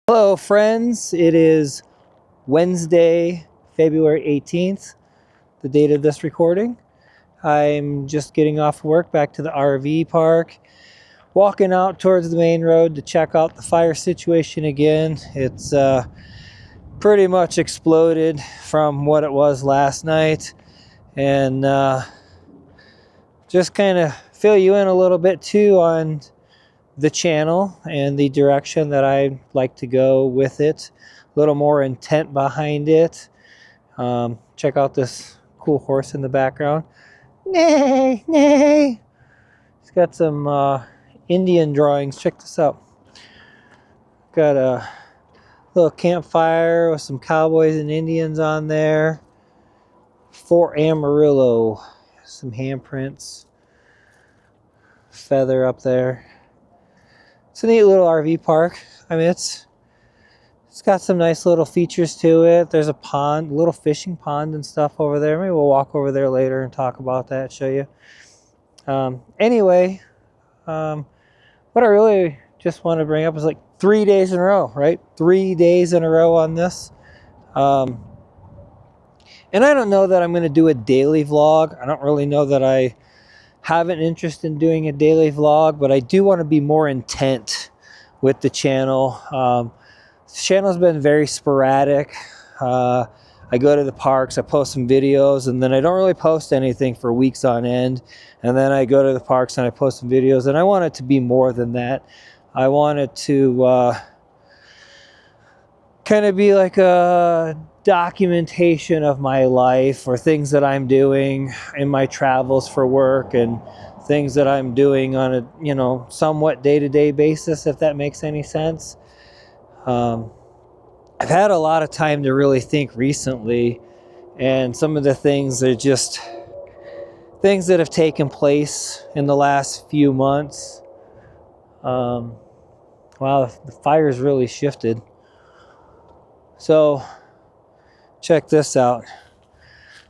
Hello friends, it is Wednesday, February 18th, the date of this recording. I'm just getting off work back to the RV park, walking out towards the main road to check out the fire situation again. It's pretty much exploded from what it was last night, and just kind of fill you in a little bit too on the channel and the direction that I'd like to go with it. A little more intent behind it. Check out this cool horse in the background. Nay, nay. It's got some Indian drawings. Check this out. Got a little campfire with some cowboys and Indians on there. Fort Amarillo. Some handprints. Feather up there. It's a neat little RV park. I mean, it's got some nice little features to it. There's a pond, little fishing pond and stuff over there. Maybe we'll walk over there later and talk about that, show you. Anyway, what I really just want to bring up is like 3 days in a row, right? 3 days in a row on this. And I don't know that I'm going to do a daily vlog. I don't really know that I have an interest in doing a daily vlog, but I do want to be more intent with the channel. This channel's been very sporadic. I go to the parks, I post some videos, and then I don't really post anything for weeks on end. And then I go to the parks and I post some videos, and I want it to be more than that. I want it to kind of be like a documentation of my life, or things that I'm doing in my travels for work, and things that I'm doing on a somewhat day-to-day basis, if that makes any sense. I've had a lot of time to really think recently, and some of the things are just things that have taken place in the last few months. Wow, the fire's really shifted. So check this out.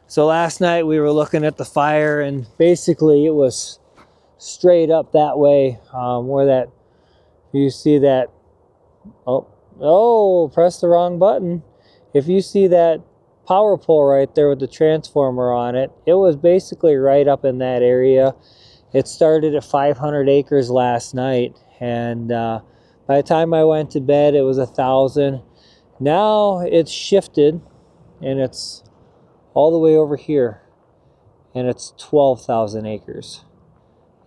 So last night we were looking at the fire, and basically it was straight up that way, where that you see that press the wrong button. If you see that power pole right there with the transformer on it, it was basically right up in that area. It started at 500 acres last night, and by the time I went to bed it was 1,000. Now it's shifted and it's all the way over here, and it's 12,000 acres.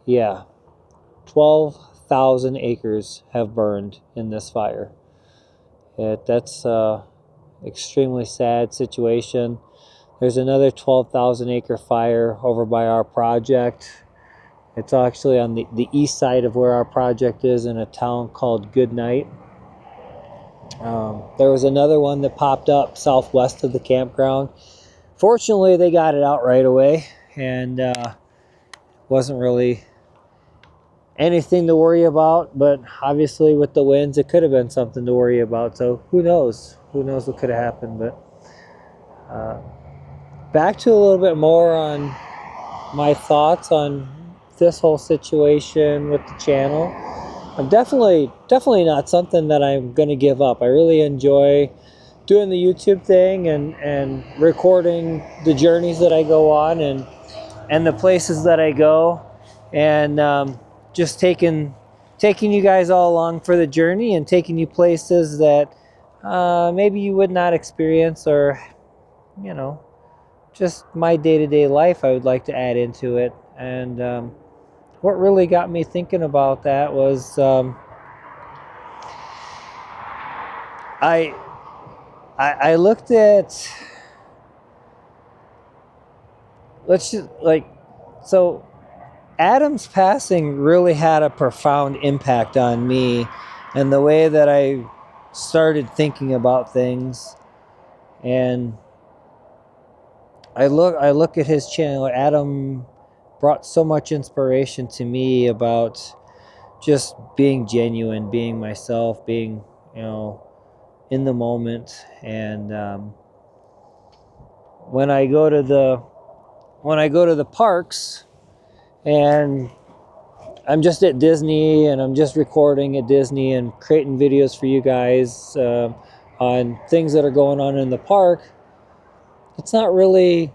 Yeah, 12,000 acres have burned in this fire. That's extremely sad situation. There's another 12,000 acre fire over by our project. It's actually on the east side of where our project is, in a town called Goodnight. There was another one that popped up southwest of the campground. Fortunately, they got it out right away, and wasn't really anything to worry about, but obviously with the winds it could have been something to worry about. So who knows what could have happened. But back to a little bit more on my thoughts on this whole situation with the channel. I'm definitely not something that I'm going to give up. I really enjoy doing the YouTube thing and recording the journeys that I go on, and the places that I go, and just taking you guys all along for the journey, and taking you places that maybe you would not experience, or just my day-to-day life I would like to add into it. And what really got me thinking about that was I looked at, so Adam's passing really had a profound impact on me, and the way that I started thinking about things. And I look at his channel. Adam brought so much inspiration to me about just being genuine, being myself, being in the moment. And when I go to the parks, and I'm just at Disney and I'm just recording at Disney and creating videos for you guys on things that are going on in the park, it's not really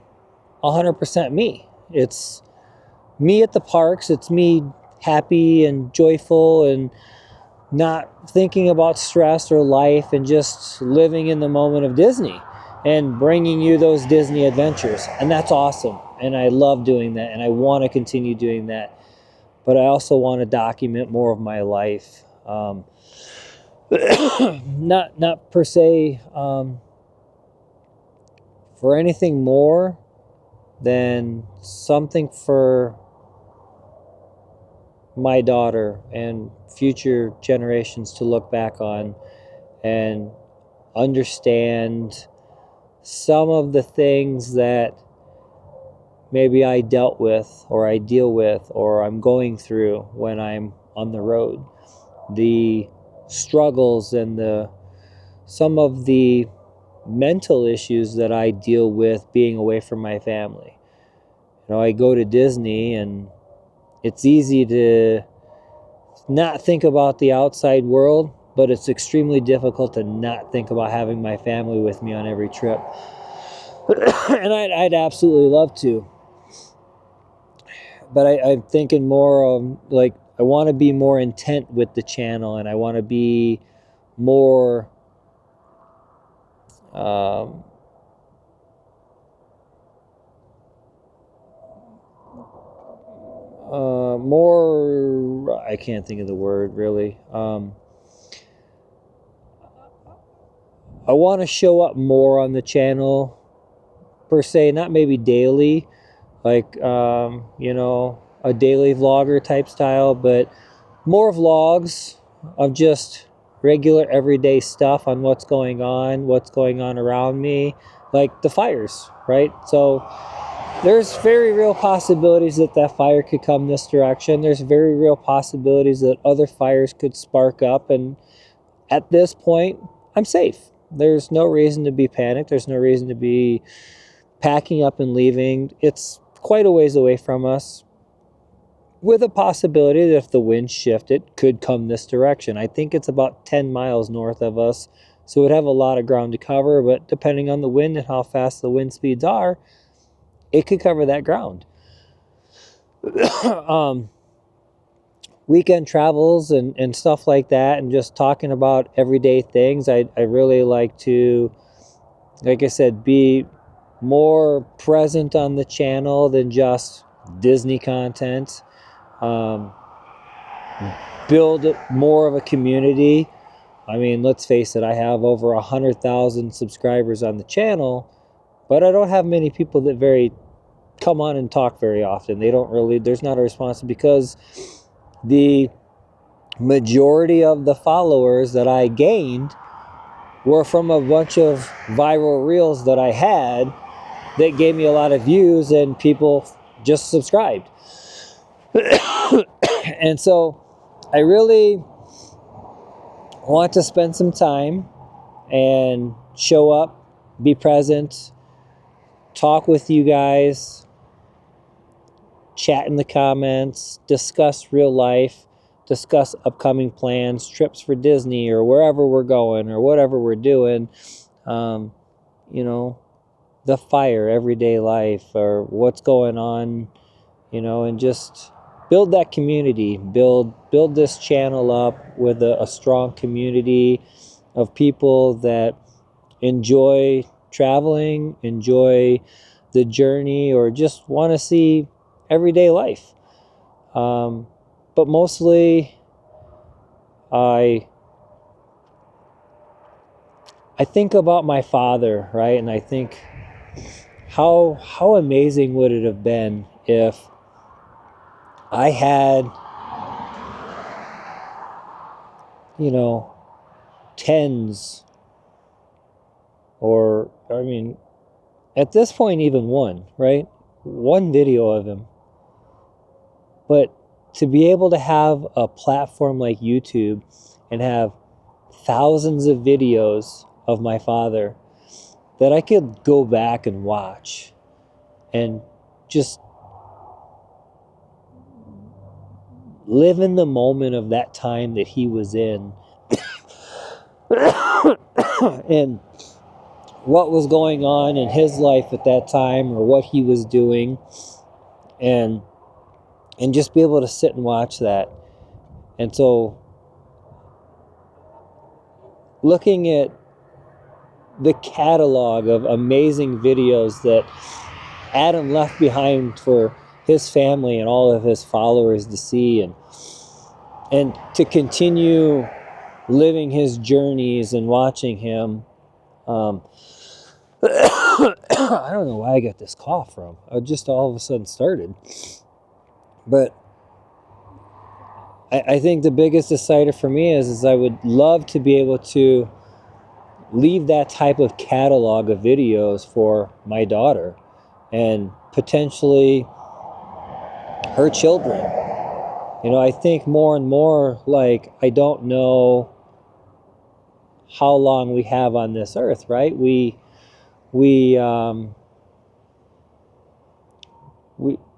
100% me. It's me at the parks. It's me happy and joyful and not thinking about stress or life and just living in the moment of Disney and bringing you those Disney adventures. And that's awesome. And I love doing that. And I want to continue doing that. But I also want to document more of my life. Not per se for anything more than something for my daughter and future generations to look back on and understand some of the things that maybe I dealt with or I deal with or I'm going through when I'm on the road. The struggles and some of the mental issues that I deal with being away from my family. You know, I go to Disney and it's easy to not think about the outside world, but it's extremely difficult to not think about having my family with me on every trip. And I'd absolutely love to. But I'm thinking more like I want to be more intent with the channel, and I want to be more more, I can't think of the word really. I want to show up more on the channel per se, not maybe daily, like you know, a daily vlogger type style, but more vlogs of just regular everyday stuff on what's going on around me, like the fires, right? So there's very real possibilities that fire could come this direction. There's very real possibilities that other fires could spark up, and at this point I'm safe. There's no reason to be panicked. There's no reason to be packing up and leaving. It's quite a ways away from us, with a possibility that if the wind shifted, it could come this direction. I think it's about 10 miles north of us, so we'd have a lot of ground to cover, but depending on the wind and how fast the wind speeds are, it could cover that ground. Weekend travels and stuff like that, and just talking about everyday things. I really like to, like I said, be more present on the channel than just Disney content. Build more of a community. I mean, let's face it, I have over 100,000 subscribers on the channel, but I don't have many people that come on and talk very often. They don't really, there's not a response, because the majority of the followers that I gained were from a bunch of viral reels that I had that gave me a lot of views, and people just subscribed. And so I really want to spend some time and show up, be present, talk with you guys, chat in the comments, discuss real life, discuss upcoming plans, trips for Disney or wherever we're going or whatever we're doing. You know, the fire, everyday life, or what's going on, you know, and just build that community, build this channel up with a strong community of people that enjoy traveling, enjoy the journey, or just want to see everyday life. But mostly I think about my father, right? And I think how amazing would it have been if I had, you know, tens, or I mean, at this point even one, right? One video of him. But to be able to have a platform like YouTube and have thousands of videos of my father that I could go back and watch and just live in the moment of that time that he was in and what was going on in his life at that time, or what he was doing, and just be able to sit and watch that. And so looking at the catalog of amazing videos that Adam left behind for his family and all of his followers to see, and to continue living his journeys and watching him. I don't know why I got this cough from. I just all of a sudden started. But I think the biggest decider for me is I would love to be able to leave that type of catalog of videos for my daughter and potentially her children. I think more and more, like, I don't know how long we have on this earth, right? We're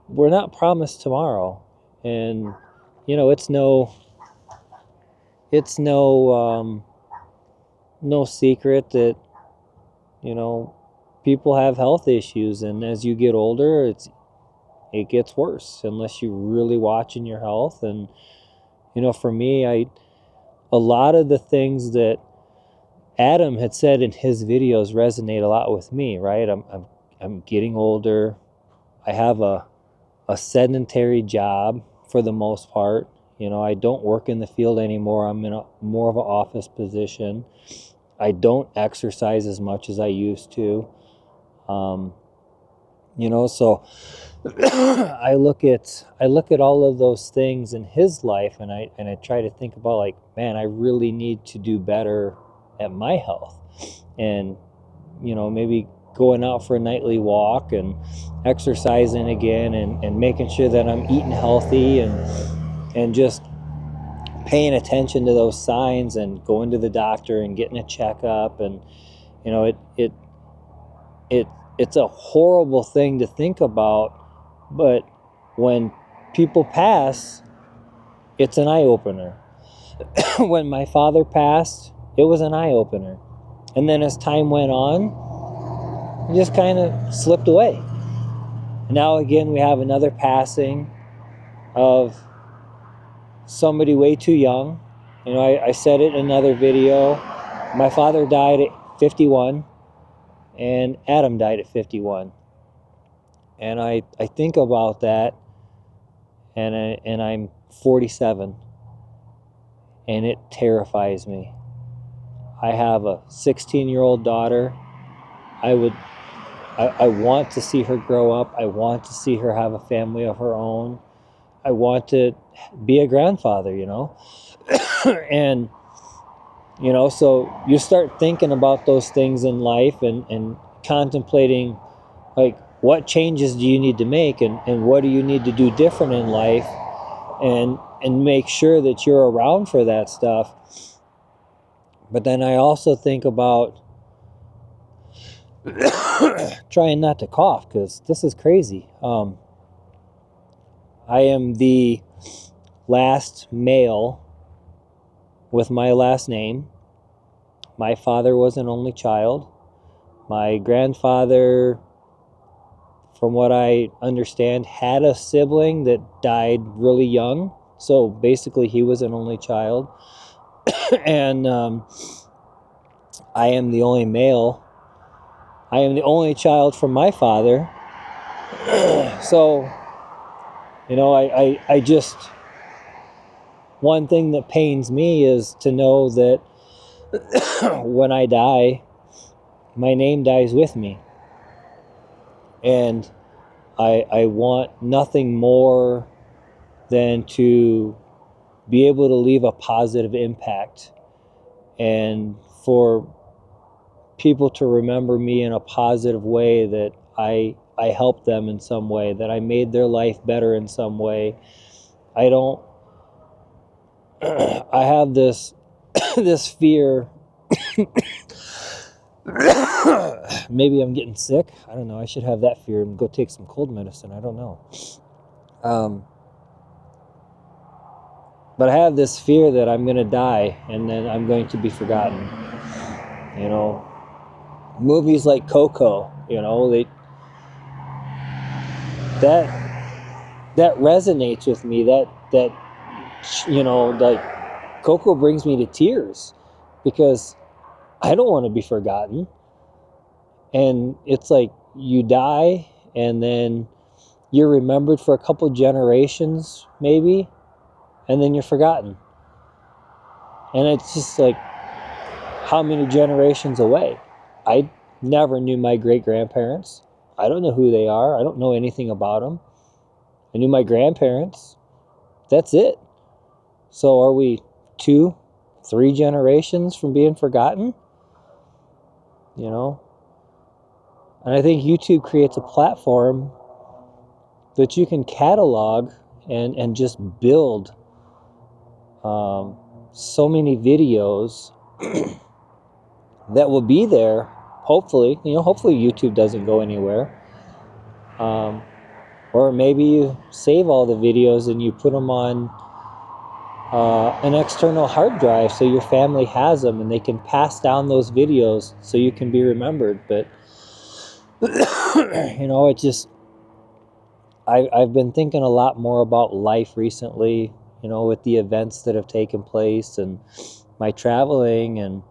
not promised tomorrow, and it's no secret that people have health issues, and as you get older, it gets worse unless you're really watching your health. And for me, a lot of the things that Adam had said in his videos resonate a lot with me, right? I'm getting older. I have a sedentary job for the most part. I don't work in the field anymore. I'm in more of an office position. I don't exercise as much as I used to. So I look at all of those things in his life, and I try to think about, like, man, I really need to do better at my health, and maybe going out for a nightly walk and exercising again, and making sure that I'm eating healthy, and just paying attention to those signs, and going to the doctor and getting a checkup. And it's a horrible thing to think about, but when people pass, it's an eye-opener. When my father passed, it was an eye-opener. And then as time went on, it just kind of slipped away. Now again, we have another passing of somebody way too young. I said it in another video. My father died at 51, and Adam died at 51. And I think about that, and I'm 47, and it terrifies me. I have a 16-year-old daughter. I want to see her grow up. I want to see her have a family of her own. I want to be a grandfather, and so you start thinking about those things in life, and contemplating, like, what changes do you need to make, and what do you need to do different in life, and make sure that you're around for that stuff. But then I also think about trying not to cough, because this is crazy. I am the last male with my last name. My father was an only child. My grandfather, from what I understand, had a sibling that died really young. So basically he was an only child. And I am the only male. I am the only child from my father. So, I just, one thing that pains me is to know that when I die, my name dies with me. And I want nothing more than to be able to leave a positive impact, and for people to remember me in a positive way, that I helped them in some way, that I made their life better in some way. I have this fear. Maybe I'm getting sick. I don't know. I should have that fear and go take some cold medicine. I don't know. But I have this fear that I'm going to die and then I'm going to be forgotten. You know, movies like Coco, you know, that resonates with me. That you know, like Coco brings me to tears because I don't want to be forgotten. And it's like you die and then you're remembered for a couple generations maybe, and then you're forgotten. And it's just like, how many generations away? I never knew my great-grandparents. I don't know who they are. I don't know anything about them. I knew my grandparents. That's it. So are we 2, 3 generations from being forgotten? You know? And I think YouTube creates a platform that you can catalog and just build so many videos that will be there. Hopefully, you know, hopefully YouTube doesn't go anywhere. Or maybe you save all the videos and you put them on an external hard drive so your family has them and they can pass down those videos so you can be remembered. But you know, it just, I've been thinking a lot more about life recently, you know, with the events that have taken place and my traveling and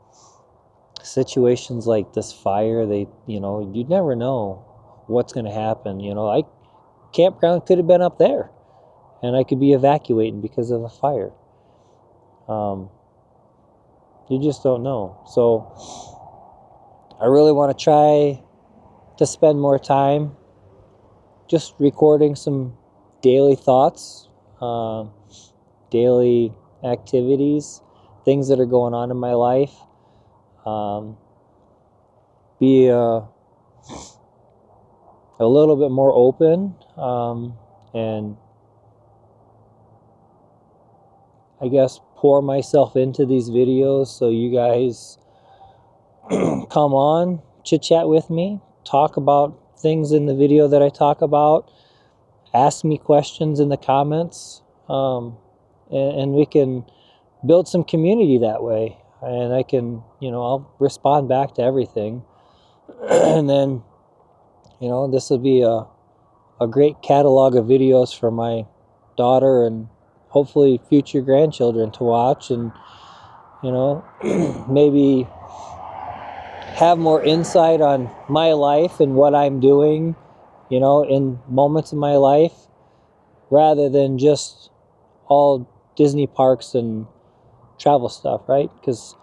situations like this fire. They, you know, you never know what's going to happen. You know, campground could have been up there and I could be evacuating because of a fire. You just don't know. So I really want to try to spend more time just recording some daily thoughts, daily activities, things that are going on in my life. Be a little bit more open, and I guess pour myself into these videos so you guys come on, chit chat with me, talk about things in the video that I talk about, ask me questions in the comments, and we can build some community that way. And I can, you know, I'll respond back to everything. And then, you know, this will be a great catalog of videos for my daughter and hopefully future grandchildren to watch, and, you know, maybe have more insight on my life and what I'm doing, you know, in moments of my life, rather than just all Disney parks and travel stuff, right? Because,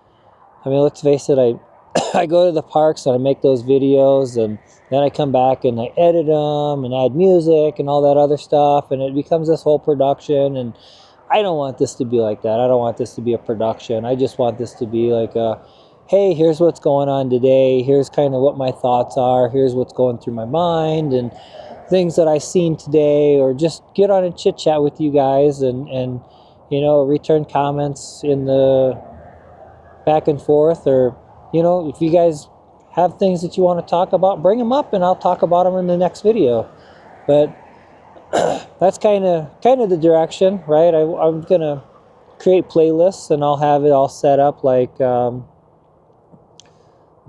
I mean, let's face it, I go to the parks and I make those videos, and then I come back and I edit them and add music and all that other stuff, and it becomes this whole production. And I don't want this to be like that. I don't want this to be a production. I just want this to be like a, hey, here's what's going on today. Here's kind of what my thoughts are. Here's what's going through my mind and things that I've seen today, or just get on and chit chat with you guys and you know, return comments in the back and forth. Or, you know, if you guys have things that you want to talk about, bring them up and I'll talk about them in the next video. But that's kind of the direction, right? I'm gonna create playlists and I'll have it all set up like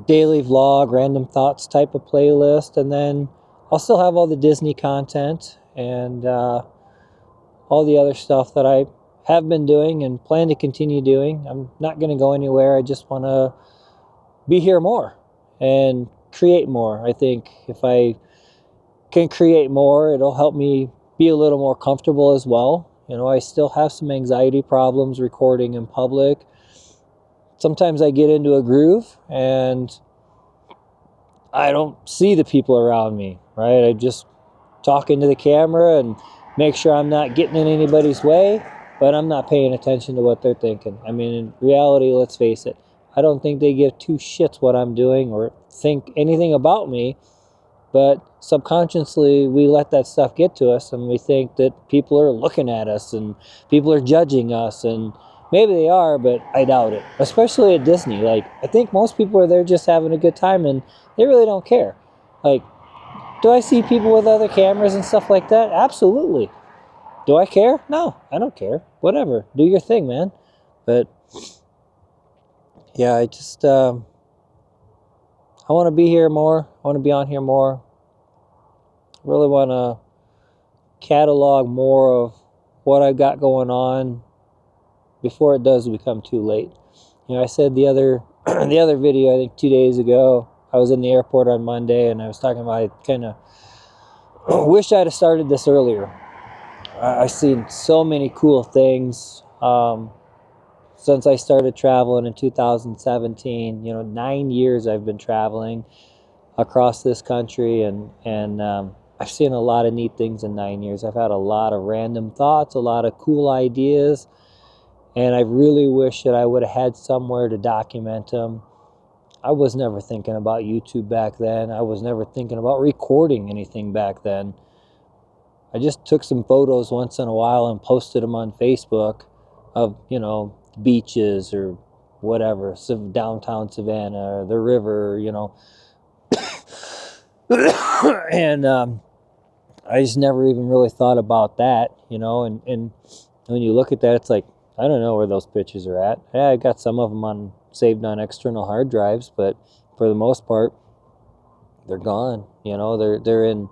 daily vlog, random thoughts type of playlist, and then I'll still have all the Disney content and all the other stuff that I have been doing and plan to continue doing. I'm not going to go anywhere. I just want to be here more and create more. I think if I can create more, it'll help me be a little more comfortable as well. You know, I still have some anxiety problems recording in public. Sometimes I get into a groove and I don't see the people around me, right? I just talk into the camera and make sure I'm not getting in anybody's way, but I'm not paying attention to what they're thinking. I mean, in reality, let's face it, I don't think they give 2 shits what I'm doing or think anything about me, but subconsciously we let that stuff get to us and we think that people are looking at us and people are judging us, and maybe they are, but I doubt it. Especially at Disney. Like, I think most people are there just having a good time and they really don't care. Like, do I see people with other cameras and stuff like that? Absolutely. Do I care? No, I don't care. Whatever. Do your thing, man. But yeah, I just I want to be here more. I want to be on here more. Really want to catalog more of what I got going on before it does become too late. You know, I said the other the other video, I think 2 days ago, I was in the airport on Monday and I was talking about I kind of wish I'd have started this earlier. I've seen so many cool things since I started traveling in 2017. You know, 9 years I've been traveling across this country, and I've seen a lot of neat things in 9 years. I've had a lot of random thoughts, a lot of cool ideas, and I really wish that I would have had somewhere to document them. I was never thinking about YouTube back then. I was never thinking about recording anything back then. I just took some photos once in a while and posted them on Facebook of, you know, beaches or whatever, downtown Savannah or the river, you know. And I just never even really thought about that, you know. And when you look at that, it's like, I don't know where those pictures are at. Yeah, I got some of them saved on external hard drives, but for the most part, they're gone. You know, they're in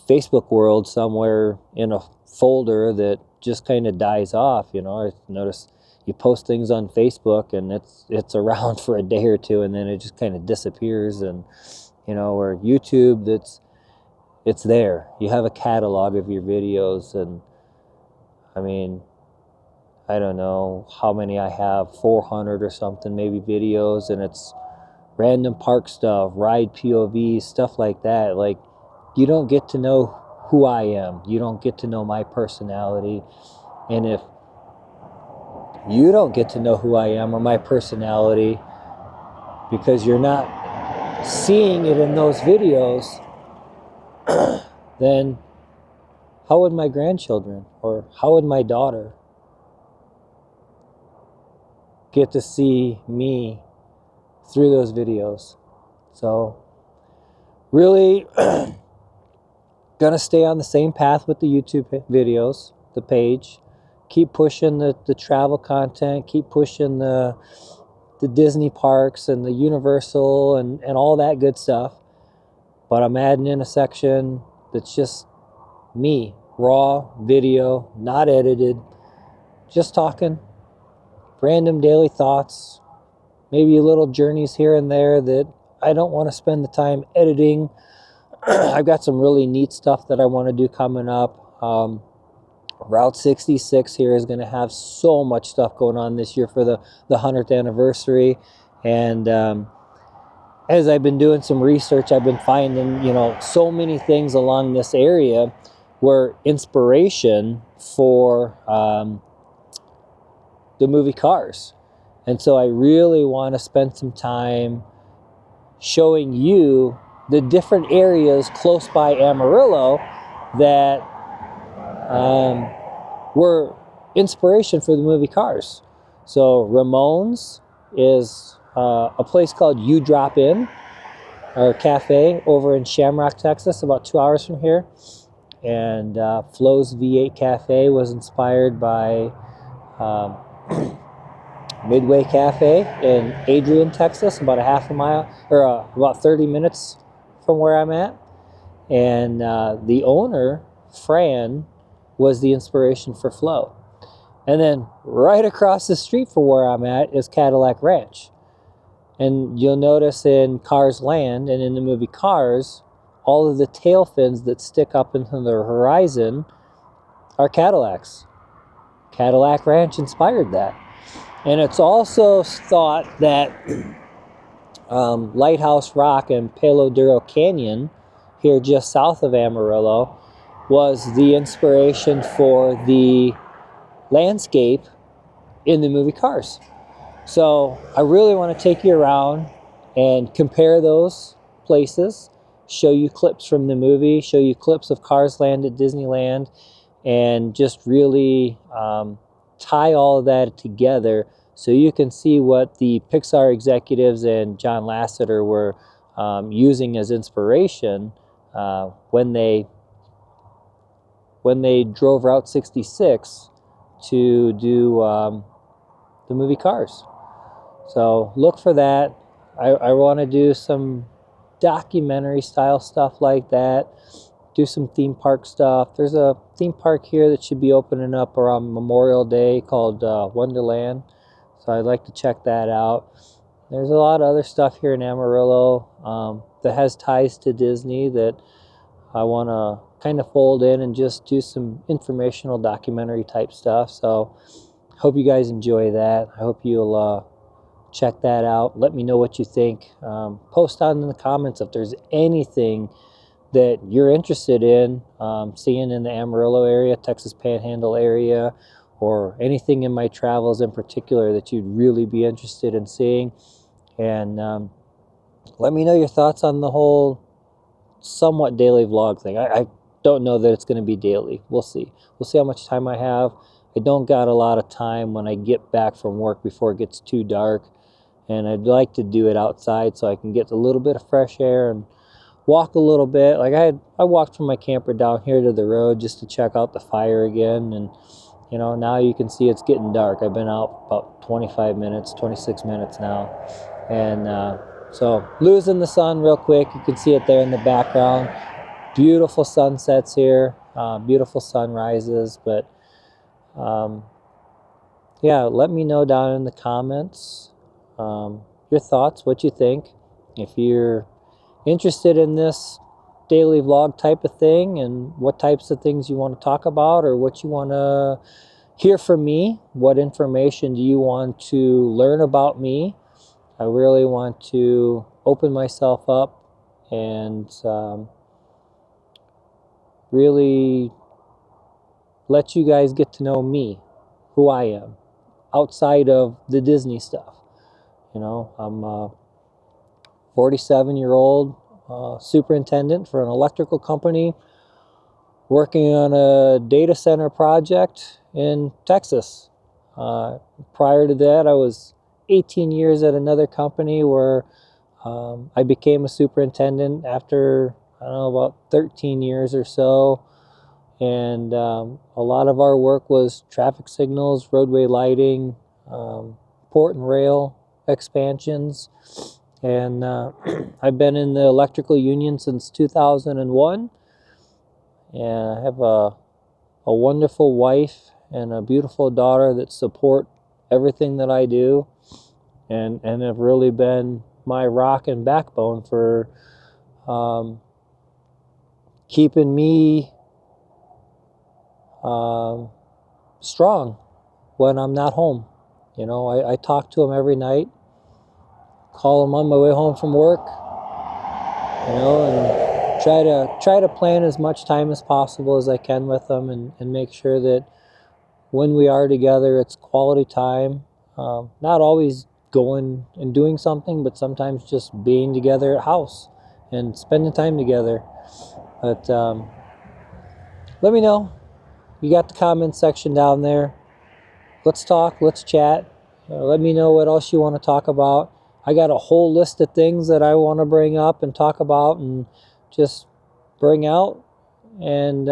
Facebook world somewhere in a folder that just kind of dies off. You know, I notice you post things on Facebook and it's around for a day or two and then it just kind of disappears. And you know, or YouTube, it's there. You have a catalog of your videos, and I mean, I don't know how many I have, 400 or something maybe videos, and it's random park stuff, ride POVs, stuff like that. Like, you don't get to know who I am. You don't get to know my personality. And if you don't get to know who I am or my personality because you're not seeing it in those videos, then how would my grandchildren or how would my daughter get to see me through those videos? So really gonna stay on the same path with the YouTube videos, the page. Keep pushing the travel content, keep pushing the Disney parks and the Universal and all that good stuff. But I'm adding in a section that's just me, raw video, not edited, just talking, random daily thoughts, maybe little journeys here and there that I don't want to spend the time editing. I've got some really neat stuff that I want to do coming up. Route 66 here is going to have so much stuff going on this year for the 100th anniversary. And as I've been doing some research, I've been finding, you know, so many things along this area were inspiration for the movie Cars. And so I really want to spend some time showing you the different areas close by Amarillo that were inspiration for the movie Cars. So Ramones is a place called You Drop In, or cafe over in Shamrock, Texas, about 2 hours from here. And Flo's V8 Cafe was inspired by Midway Cafe in Adrian, Texas, about a half a mile, or about 30 minutes from where I'm at. And the owner, Fran, was the inspiration for Flo. And then right across the street from where I'm at is Cadillac Ranch. And you'll notice in Cars Land and in the movie Cars, all of the tail fins that stick up into the horizon are Cadillacs. Cadillac Ranch inspired that. And it's also thought that Lighthouse Rock and Palo Duro Canyon, here just south of Amarillo, was the inspiration for the landscape in the movie Cars. So I really want to take you around and compare those places, show you clips from the movie, show you clips of Cars Land at Disneyland, and just really tie all of that together so you can see what the Pixar executives and John Lasseter were using as inspiration when they when they drove Route 66 to do the movie Cars. So look for that. I want to do some documentary style stuff like that, do some theme park stuff. There's a theme park here that should be opening up around Memorial Day called Wonderland, so I'd like to check that out. There's a lot of other stuff here in Amarillo that has ties to Disney that I want to kind of fold in and just do some informational documentary type stuff. So hope you guys enjoy that. I hope you'll check that out. Let me know what you think. Post down in the comments if there's anything that you're interested in seeing in the Amarillo area, Texas Panhandle area, or anything in my travels in particular that you'd really be interested in seeing. And let me know your thoughts on the whole somewhat daily vlog thing. I don't know that it's going to be daily. We'll see. We'll see how much time I have. I don't got a lot of time when I get back from work before it gets too dark. And I'd like to do it outside so I can get a little bit of fresh air and walk a little bit. Like I walked from my camper down here to the road just to check out the fire again. And you know, now you can see it's getting dark. I've been out about 25 minutes, 26 minutes now. And so losing the sun real quick. You can see it there in the background. Beautiful sunsets here, beautiful sunrises. But yeah, let me know down in the comments your thoughts, what you think. If you're interested in this daily vlog type of thing and what types of things you want to talk about or what you want to hear from me, what information do you want to learn about me. I really want to open myself up and really let you guys get to know me, who I am, outside of the Disney stuff. You know, I'm a 47-year-old superintendent for an electrical company working on a data center project in Texas. Prior to that, I was 18 years at another company where I became a superintendent after, I don't know, about 13 years or so. And a lot of our work was traffic signals, roadway lighting, port and rail expansions. And I've been in the electrical union since 2001. And I have a wonderful wife and a beautiful daughter that support everything that I do and have really been my rock and backbone for keeping me strong when I'm not home. You know, I talk to them every night, call them on my way home from work, you know, and try to plan as much time as possible as I can with them and make sure that when we are together, it's quality time. Not always going and doing something, but sometimes just being together at house and spending time together. But let me know. You got the comment section down there. Let's talk, let's chat. Let me know what else you want to talk about. I got a whole list of things that I want to bring up and talk about and just bring out and,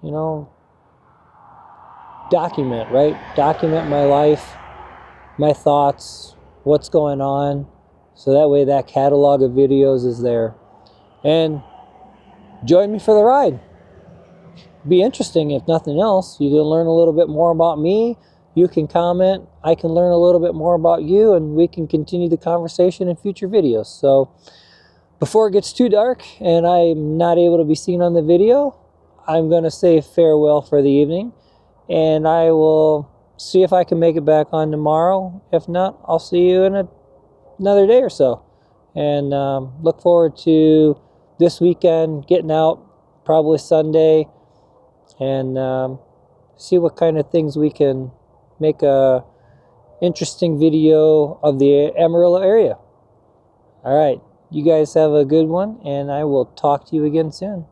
you know, document, right? Document my life, my thoughts, what's going on. So that way that catalog of videos is there. And join me for the ride. Be interesting if nothing else. You can learn a little bit more about me. You can comment. I can learn a little bit more about you, and we can continue the conversation in future videos. So before it gets too dark and I'm not able to be seen on the video, I'm going to say farewell for the evening, and I will see if I can make it back on tomorrow. If not, I'll see you in another day or so. And look forward to this weekend, getting out, probably Sunday, and see what kind of things we can make a interesting video of the Amarillo area. All right, you guys have a good one, and I will talk to you again soon.